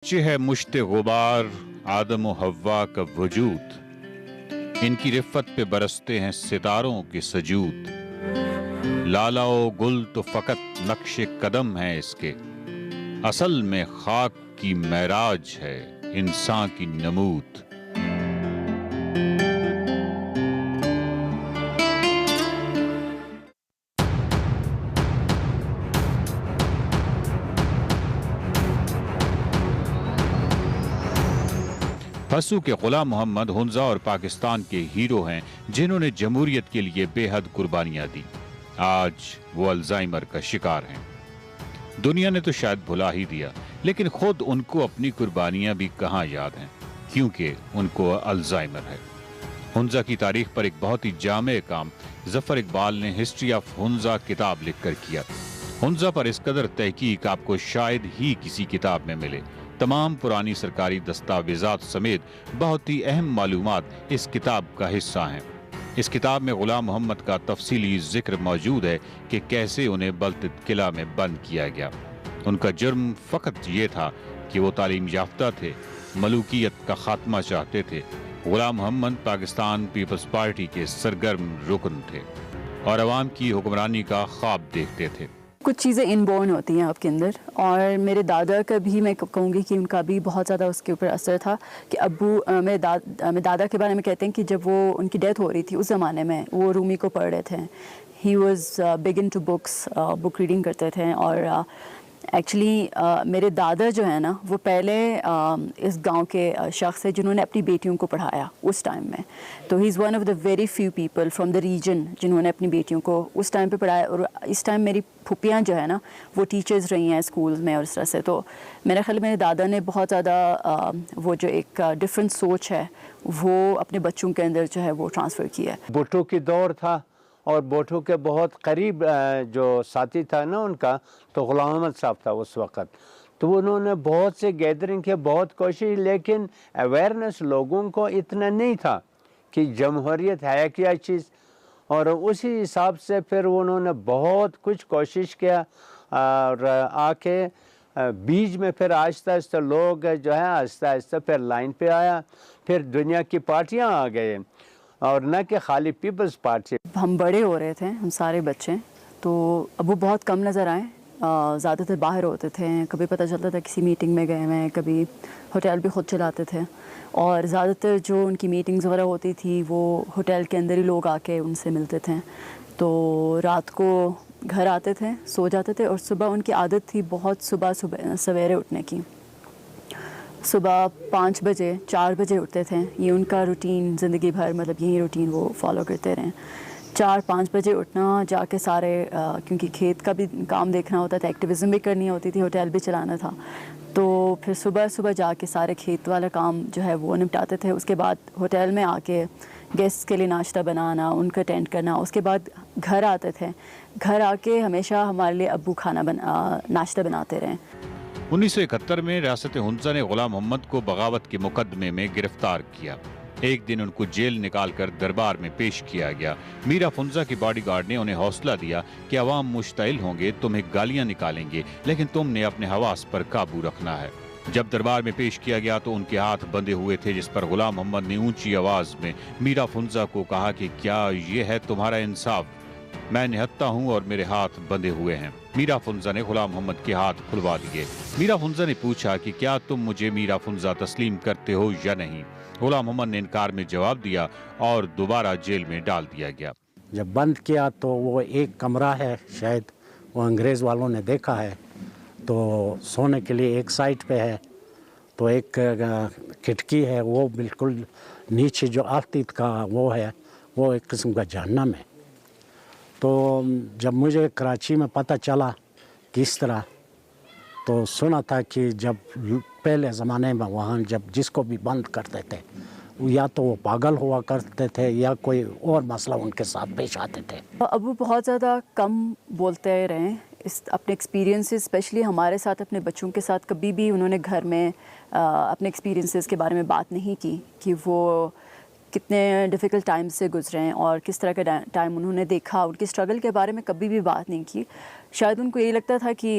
चे है मुश्ते गुबार आदम व हव्वा का वजूद, इनकी रिफ़त पे बरसते हैं सितारों के सजूद। लाला ओ गुल तो फ़कत नक्शे कदम है इसके, असल में खाक की महराज है इंसान की नमूद। फसू के गुलाम मोहम्मद हुंजा और पाकिस्तान के हीरो हैं जिन्होंने जमहूरियत के लिए बेहद कुर्बानियां दी। आज वो अल्जाइमर का शिकार हैं। दुनिया ने तो शायद भुला ही दिया, लेकिन खुद उनको अपनी कुर्बानियां भी कहां याद हैं, क्योंकि उनको अल्जाइमर है। हुंजा की तारीख पर एक बहुत ही जामे काम जफर इकबाल ने हिस्ट्री ऑफ हुंजा किताब लिखकर किया। हुंजा पर इस कदर तहकीक आपको शायद ही किसी किताब में मिले। तमाम पुरानी सरकारी दस्तावेजात समेत बहुत ही अहम मालूमात इस किताब का हिस्सा हैं। इस किताब में गुलाम मोहम्मद का तफसीली जिक्र मौजूद है कि कैसे उन्हें बलतित किला में बंद किया गया। उनका जुर्म फकत ये था कि वो तालीम याफ्ता थे, मलूकियत का खात्मा चाहते थे। गुलाम मोहम्मद पाकिस्तान पीपल्स पार्टी के सरगर्म रुकन थे और अवाम की हुक्मरानी का ख्वाब देखते थे। कुछ चीज़ें इनबॉर्न होती हैं आपके अंदर, और मेरे दादा का भी मैं कहूँगी कि उनका भी बहुत ज़्यादा उसके ऊपर असर था कि मेरे दादा के बारे में कहते हैं कि जब वो उनकी डेथ हो रही थी उस ज़माने में वो रूमी को पढ़ रहे थे। He was big into books, book reading करते थे। और एक्चुअली मेरे दादा जो है ना वो पहले इस गांव के शख्स है जिन्होंने अपनी बेटियों को पढ़ाया उस टाइम में। तो he is one of the very few people from the region जिन्होंने अपनी बेटियों को उस टाइम पे पढ़ाया। और इस टाइम मेरी फूफियाँ जो है ना वो टीचर्स रही हैं स्कूल में और इस तरह से। तो मेरे ख्याल मेरे दादा ने बहुत ज़्यादा वो जो एक डिफरेंट सोच है वो अपने बच्चों के अंदर जो है वो ट्रांसफ़र किया है। भुट्टो की दौर था और भुट्टो के बहुत करीब जो साथी था ना उनका, तो गुलाम अहमद साहब था उस वक़्त। तो उन्होंने बहुत से गैदरिंग के बहुत कोशिश, लेकिन अवेयरनेस लोगों को इतना नहीं था कि जमहूरियत है क्या चीज़। और उसी हिसाब से फिर उन्होंने बहुत कुछ कोशिश किया और आके बीच में फिर आहिस्ता आहिस्ता लोग जो है आहिस्ता आहिस्ता फिर लाइन पे आया। फिर दुनिया की पार्टियाँ आ गए और न कि खाली पीपल्स पार्टी। हम बड़े हो रहे थे, हम सारे बच्चे, तो अब वो बहुत कम नज़र आए। ज़्यादातर बाहर होते थे, कभी पता चलता था किसी मीटिंग में गए हैं, कभी होटल भी ख़ुद चलाते थे। और ज़्यादातर जो उनकी मीटिंग्स वगैरह होती थी वो होटल के अंदर ही लोग आके उनसे मिलते थे। तो रात को घर आते थे, सो जाते थे, और सुबह उनकी आदत थी बहुत सुबह सवेरे उठने की। सुबह 5 बजे 4 बजे उठते थे। ये उनका रूटीन ज़िंदगी भर, मतलब यही रूटीन वो फॉलो करते रहे। 4-5 बजे उठना, जाके सारे क्योंकि खेत का भी काम देखना होता था, एक्टिविज़म भी करनी होती थी, होटल भी चलाना था। तो फिर सुबह सुबह जाके सारे खेत वाला काम जो है वो निपटाते थे। उसके बाद होटल में आके गेस्ट के लिए नाश्ता बनाना, उनका अटेंड करना। उसके बाद घर आते थे, घर आके हमेशा हमारे लिए अब्बू नाश्ता बनाते रहे। 1971 में रियासत हुंजा ने गुलाम मोहम्मद को बगावत के मुकदमे में गिरफ्तार किया। एक दिन उनको जेल निकालकर दरबार में पेश किया गया। मीरा हुंजा की बॉडीगार्ड ने उन्हें हौसला दिया कि अवाम मुश्ताइल होंगे, तुम्हें गालियां निकालेंगे, लेकिन तुमने अपने हवास पर काबू रखना है। जब दरबार में पेश किया गया तो उनके हाथ बंधे हुए थे, जिस पर गुलाम मोहम्मद ने ऊंची आवाज में मीरा हुंजा को कहा कि क्या ये है तुम्हारा इंसाफ? मैं निहत्ता हूँ और मेरे हाथ बंधे हुए हैं। मीरा हुंजा ने गुलाम मोहम्मद के हाथ खुलवा दिए। मीरा हुंजा ने पूछा कि क्या तुम मुझे मीरा हुंजा तस्लीम करते हो या नहीं? गुलाम मोहम्मद ने इनकार में जवाब दिया और दोबारा जेल में डाल दिया गया। जब बंद किया तो वो एक कमरा है, शायद वो अंग्रेज़ वालों ने देखा है, तो सोने के लिए एक साइड पे है, तो एक खिड़की है, वो बिल्कुल नीचे जो आफतीत का वो है, वो एक किस्म का जहन्नम है। तो जब मुझे कराची में पता चला किस तरह, तो सुना था कि जब पहले ज़माने में वहाँ जब जिसको भी बंद करते थे या तो वो पागल हुआ करते थे या कोई और मसला उनके साथ पेश आते थे। अब वो बहुत ज़्यादा कम बोलते रहे इस अपने एक्सपीरियंसेस, स्पेशली हमारे साथ, अपने बच्चों के साथ कभी भी उन्होंने घर में अपने एक्सपीरियंसेस के बारे में बात नहीं की कि वो कितने डिफ़िकल्ट टाइम से गुजरे हैं और किस तरह का टाइम उन्होंने देखा। उनकी स्ट्रगल के बारे में कभी भी बात नहीं की। शायद उनको यही लगता था कि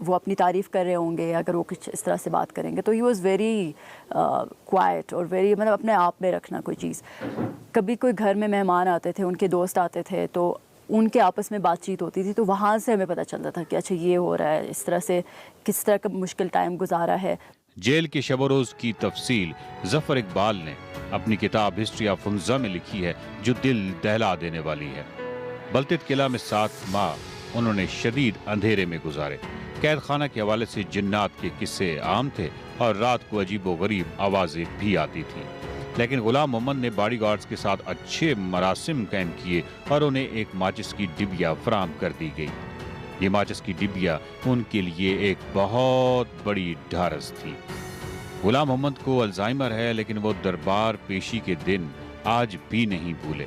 وہ اپنی تعریف کر رہے ہوں گے، اگر وہ کچھ اس طرح سے بات کریں گے، تو ہی واز ویری کوائٹ اور ویری مطلب اپنے آپ میں رکھنا کوئی چیز. کبھی کوئی گھر میں مہمان آتے تھے، ان کے دوست آتے تھے، تو ان کے آپس میں بات چیت ہوتی تھی، تو وہاں سے ہمیں پتہ چلتا تھا کہ اچھا یہ ہو رہا ہے، اس طرح سے کس طرح کا مشکل ٹائم گزارا ہے. جیل کے شب و روز کی تفصیل ظفر اقبال نے اپنی کتاب ہسٹری آف ہنزا میں لکھی ہے، جو دل دہلا دینے والی ہے. بلتت قلعہ میں 7 ماہ انہوں نے شدید اندھیرے میں گزارے. قید خانہ کے حوالے سے جنات کے قصے عام تھے اور رات کو عجیب و غریب آوازیں بھی آتی تھیں، لیکن غلام محمد نے باڈی گارڈز کے ساتھ اچھے مراسم قائم کیے اور انہیں ایک ماچس کی ڈبیا فراہم کر دی گئی. یہ ماچس کی ڈبیا ان کے لیے ایک بہت بڑی ڈھارس تھی. غلام محمد کو الزائمر ہے، لیکن وہ دربار پیشی کے دن آج بھی نہیں بھولے.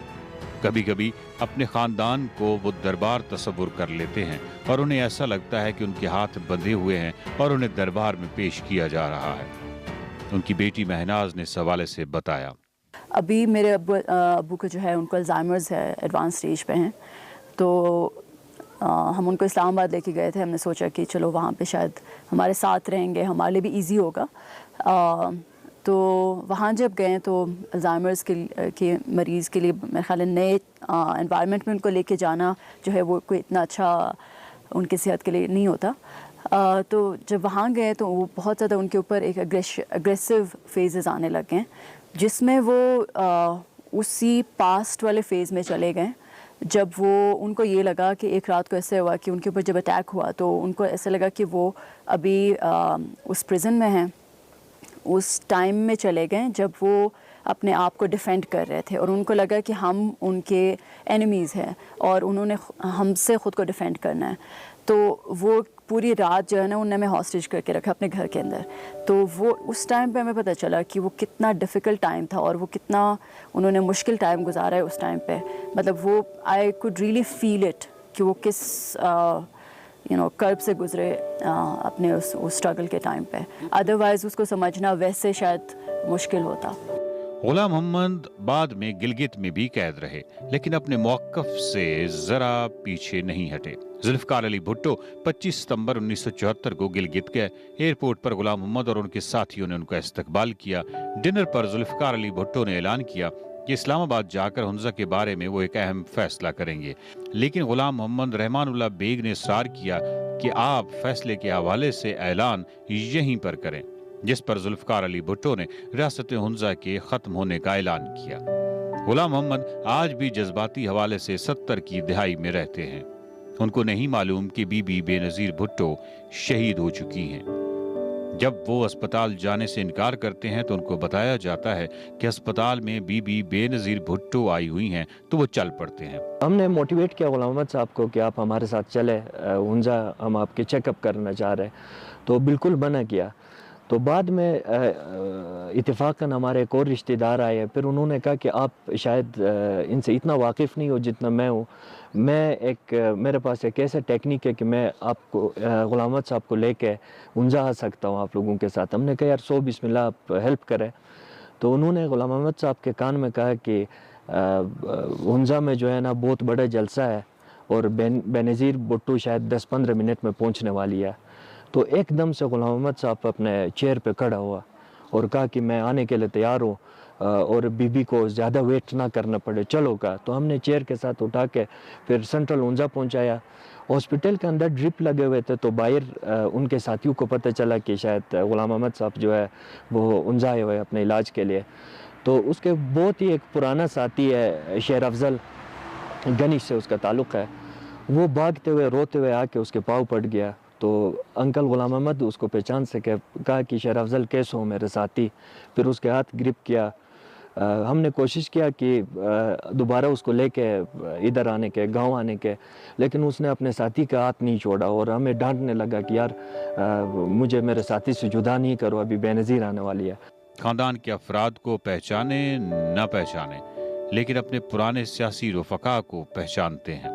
کبھی کبھی اپنے خاندان کو وہ دربار تصور کر لیتے ہیں اور انہیں ایسا لگتا ہے کہ ان کے ہاتھ بندھے ہوئے ہیں اور انہیں دربار میں پیش کیا جا رہا ہے. ان کی بیٹی مہناز نے اس حوالے سے بتایا. ابھی میرے ابو کو جو ہے ان کو الزائمرز ہے، ایڈوانس سٹیج پہ ہیں، تو ہم ان کو اسلام آباد لے کے گئے تھے. ہم نے سوچا کہ چلو وہاں پہ شاید ہمارے ساتھ رہیں گے، ہمارے لیے بھی ایزی ہوگا. تو وہاں جب گئے تو الزائمرز کے مریض کے لیے میرے خیال ہے نئے انوائرمنٹ میں ان کو لے کے جانا جو ہے وہ کوئی اتنا اچھا ان کی صحت کے لیے نہیں ہوتا. تو جب وہاں گئے تو وہ بہت زیادہ ان کے اوپر ایک اگریسو فیزز آنے لگ گئے، جس میں وہ اسی پاسٹ والے فیز میں چلے گئے. جب وہ ان کو یہ لگا کہ ایک رات کو ایسے ہوا کہ ان کے اوپر جب اٹیک ہوا تو ان کو ایسا لگا کہ وہ ابھی اس پریزن میں ہیں، اس ٹائم میں چلے گئے جب وہ اپنے آپ کو ڈیفینڈ کر رہے تھے، اور ان کو لگا کہ ہم ان کے اینیمیز ہیں اور انہوں نے ہم سے خود کو ڈیفینڈ کرنا ہے. تو وہ پوری رات جو ہے نا انہوں نے ہمیں ہاسٹیج کر کے رکھا اپنے گھر کے اندر. تو وہ اس ٹائم پہ ہمیں پتہ چلا کہ وہ کتنا ڈیفیکلٹ ٹائم تھا اور وہ کتنا انہوں نے مشکل ٹائم گزارا ہے اس ٹائم پہ. مطلب وہ I could really feel it کہ وہ کس کرب سے گزرے اپنے اس اسٹرگل کے ٹائم پہ. ادروائز اس کو سمجھنا ویسے شاید مشکل ہوتا. غلام محمد بعد میں گلگت میں بھی قید رہے، لیکن اپنے موقف سے ذرا پیچھے نہیں ہٹے. ذوالفقار علی بھٹو 25 ستمبر 1974 کو گلگت گئے. ایئرپورٹ پر غلام محمد اور ان کے ساتھیوں نے ان کا استقبال کیا. ڈنر پر ذوالفقار علی بھٹو نے اعلان کیا کہ اسلام آباد جا کر ہنزا کے بارے میں وہ ایک اہم فیصلہ کریں گے، لیکن غلام محمد رحمان اللہ بیگ نے اصرار کیا کہ آپ فیصلے کے حوالے سے اعلان یہیں پر کریں، جس پر ذوالفقار علی بھٹو نے ریاست ہنزا کے ختم ہونے کا اعلان کیا. غلام محمد آج بھی جذباتی حوالے سے 70 کی دہائی میں رہتے ہیں. ان کو نہیں معلوم کہ بی بی بے نظیر بھٹو شہید ہو چکی ہیں. جب وہ اسپتال جانے سے انکار کرتے ہیں تو ان کو بتایا جاتا ہے کہ اسپتال میں بی بی بے نظیر بھٹو آئی ہوئی ہیں، تو وہ چل پڑتے ہیں. ہم نے موٹیویٹ کیا غلام محمد صاحب کو کہ آپ ہمارے ساتھ چلے ہنزا، ہم آپ کے چیک اپ کرنا چاہ رہے ہیں، تو بالکل منع کیا. تو بعد میں اتفاقاً ہمارے ایک اور رشتہ دار آئے، پھر انہوں نے کہا کہ آپ شاید ان سے اتنا واقف نہیں ہو جتنا میں ہوں. میرے پاس ایک ایسا ٹیکنیک ہے کہ میں آپ کو غلام محمد صاحب کو لے کے ہنزا آ سکتا ہوں آپ لوگوں کے ساتھ. ہم نے کہا یار بسم اللہ آپ ہیلپ کریں. تو انہوں نے غلام محمد صاحب کے کان میں کہا کہ ہنزا میں جو ہے نا بہت بڑا جلسہ ہے اور بے نظیر بھٹو شاید 10-15 منٹ میں پہنچنے والی ہے. تو ایک دم سے غلام محمد صاحب اپنے چیئر پہ کھڑا ہوا اور کہا کہ میں آنے کے لیے تیار ہوں اور بی بی کو زیادہ ویٹ نہ کرنا پڑے، چلو کا. تو ہم نے چیئر کے ساتھ اٹھا کے پھر سینٹرل ہنزا پہنچایا. ہاسپٹل کے اندر ڈرپ لگے ہوئے تھے، تو باہر ان کے ساتھیوں کو پتہ چلا کہ شاید غلام محمد صاحب جو ہے وہ ہنزا آئے ہوئے اپنے علاج کے لیے. تو اس کے بہت ہی ایک پرانا ساتھی ہے شیر افضل، گنش سے اس کا تعلق ہے، وہ بھاگتے ہوئے روتے ہوئے آ کے اس کے پاؤں پڑ گیا. تو انکل غلام محمد اس کو پہچان سکے، کہا کہ شیر افضل کیسے ہو میرے ساتھی. پھر اس کے ہاتھ گرپ کیا. ہم نے کوشش کیا کہ دوبارہ اس کو لے کے ادھر آنے کے، گاؤں آنے کے، لیکن اس نے اپنے ساتھی کا ہاتھ نہیں چھوڑا اور ہمیں ڈانٹنے لگا کہ یار مجھے میرے ساتھی سے جدا نہیں کرو، ابھی بے نظیر آنے والی ہے. خاندان کے افراد کو پہچانے نہ پہچانے، لیکن اپنے پرانے سیاسی رفقا کو پہچانتے ہیں.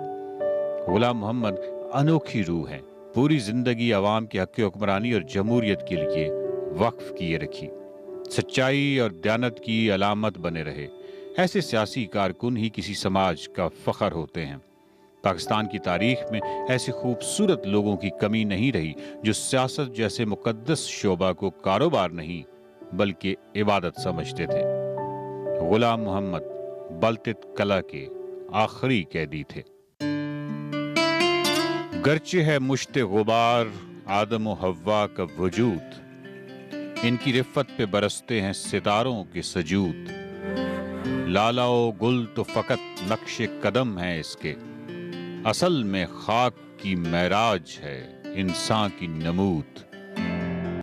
غلام محمد انوکھی روح ہیں، پوری زندگی عوام کے حق حکمرانی اور جمہوریت کے لیے وقف کیے رکھی، سچائی اور دیانت کی علامت بنے رہے. ایسے سیاسی کارکن ہی کسی سماج کا فخر ہوتے ہیں. पाकिस्तान की तारीख में ऐसे खूबसूरत लोगों की कमी नहीं रही जो सियासत जैसे मुकद्दस शोबा को कारोबार नहीं बल्कि इबादत समझते थे। गुलाम मोहम्मद बल्तित कला के आखिरी कैदी थे। गर्चे है मुश्ते गुबार आदम व हव्वा का वजूद, इनकी रिफ़त पे बरसते हैं सितारों के सजूद। लाला ओ गुल तो फ़कत नक्शे कदम है इसके, असल में खाक की महराज है इंसान की नमूद।